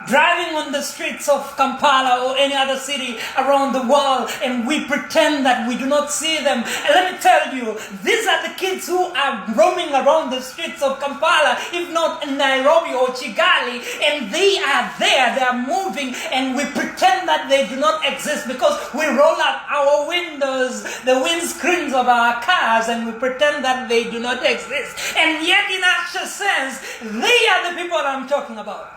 driving on the streets of Kampala or any other city around the world, and we pretend that we do not see them. And let me tell you, these are the kids who are roaming around the streets of Kampala, if not in Nairobi or Kigali, and they are there, they are moving, and we pretend that they do not exist because we roll up our windows, the windscreens of our cars, and we pretend that they do not exist. And yet, in actual sense, they are the people I'm talking about.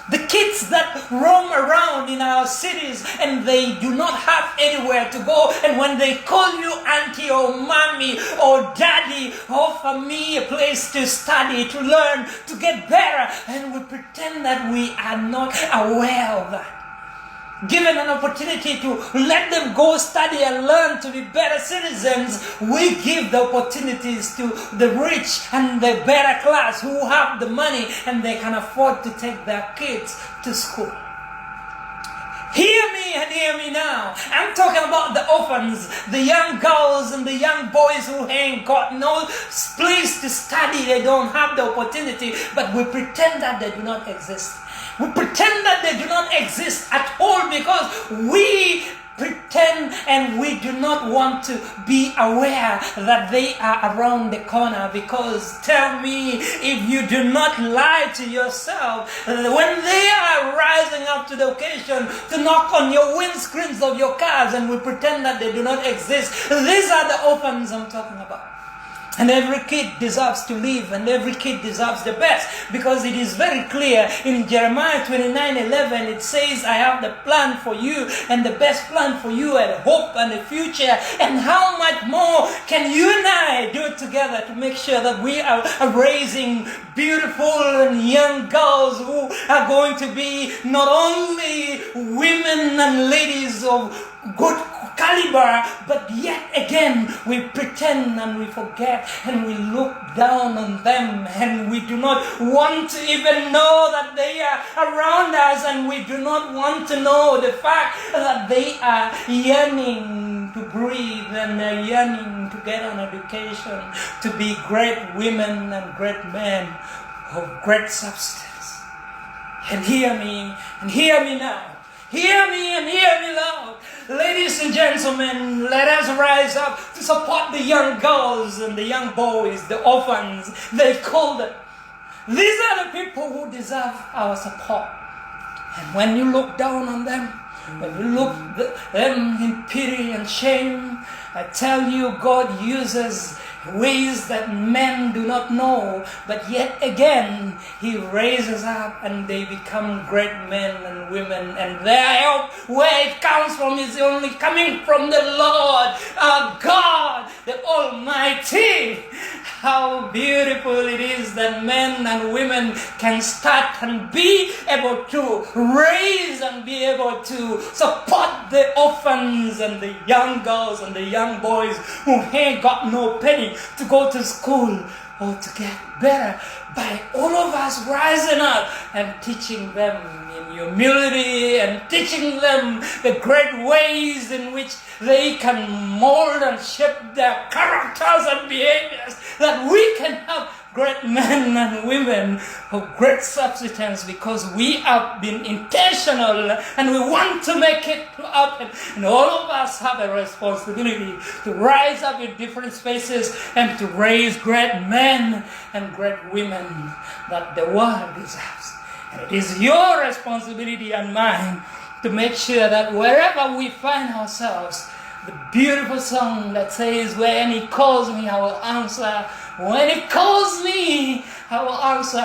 The kids that roam around in our cities and they do not have anywhere to go, and when they call you auntie or mommy or daddy, offer me a place to study, to learn, to get better, and we pretend that we are not aware of that. Given an opportunity to let them go study and learn to be better citizens, we give the opportunities to the rich and the better class who have the money and they can afford to take their kids to school. Hear me and hear me now. I'm talking about the orphans, the young girls and the young boys who ain't got no place to study. They don't have the opportunity, but we pretend that they do not exist. We pretend that they do not exist at all because we pretend and we do not want to be aware that they are around the corner. Because tell me if you do not lie to yourself, when they are rising up to the occasion to knock on your windscreens of your cars and we pretend that they do not exist, these are the orphans I'm talking about. And every kid deserves to live, and every kid deserves the best, because it is very clear in Jeremiah 29:11. It says, I have the plan for you, and the best plan for you, and hope and the future. And how much more can you and I do together to make sure that we are raising beautiful and young girls who are going to be not only women and ladies of good caliber, but yet again we pretend and we forget and we look down on them, and we do not want to even know that they are around us, and we do not want to know the fact that they are yearning to breathe and they're yearning to get an education, to be great women and great men of great substance. And hear me now. Hear me and hear me loud. Ladies and gentlemen, let us rise up to support the young girls and the young boys, the orphans, they call them. These are the people who deserve our support. And when you look down on them, when you look them in pity and shame, I tell you, God uses ways that men do not know, but yet again He raises up and they become great men and women, and their help, where it comes from, is only coming from the Lord our God, the Almighty. How beautiful it is that men and women can start and be able to raise and be able to support the orphans and the young girls and the young boys who ain't got no penny to go to school or to get better, by all of us rising up and teaching them in humility and teaching them the great ways in which they can mold and shape their characters and behaviors, that we can have great men and women of great substance, because we have been intentional and we want to make it happen. And all of us have a responsibility to rise up in different spaces and to raise great men and great women that the world deserves. And it is your responsibility and mine to make sure that wherever we find ourselves, the beautiful song that says, when He calls me, I will answer. When He calls me, I will answer.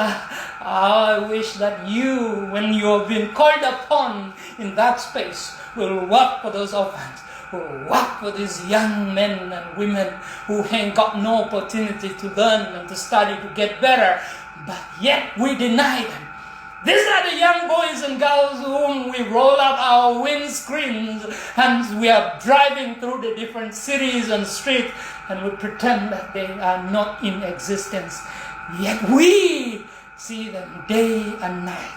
I wish that you, when you have been called upon in that space, will work for those orphans, will work for these young men and women who ain't got no opportunity to learn and to study to get better, but yet we deny them. These are the young boys and girls whom we roll up our windscreens and we are driving through the different cities and streets and we pretend that they are not in existence. Yet we see them day and night.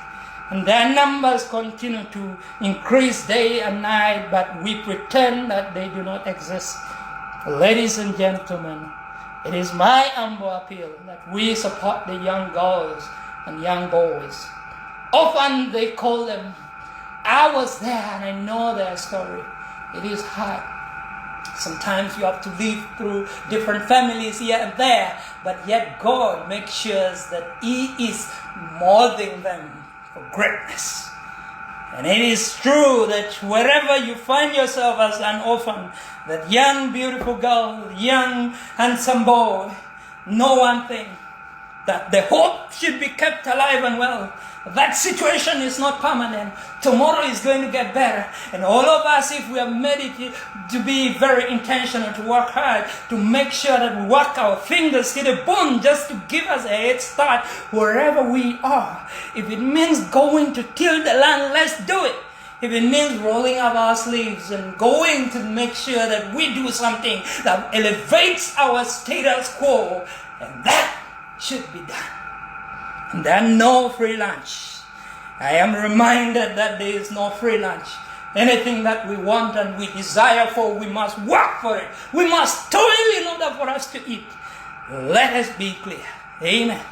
And their numbers continue to increase day and night, but we pretend that they do not exist. Ladies and gentlemen, it is my humble appeal that we support the young girls and young boys Often they call them. I was there and I know their story. It is hard. Sometimes you have to live through different families here and there, but yet God makes sure that He is molding them for greatness. And it is true that wherever you find yourself as an orphan, that young beautiful girl, young handsome boy, know one thing, that the hope should be kept alive and well. That situation is not permanent. Tomorrow is going to get better. And all of us, if we have made it to be very intentional, to work hard, to make sure that we work our fingers to the bone just to give us a head start wherever we are. If it means going to till the land, let's do it. If it means rolling up our sleeves and going to make sure that we do something that elevates our status quo, and that should be done. And there are no free lunch. I am reminded that there is no free lunch. Anything that we want and we desire for, we must work for it. We must toil in order for us to eat. Let us be clear. Amen.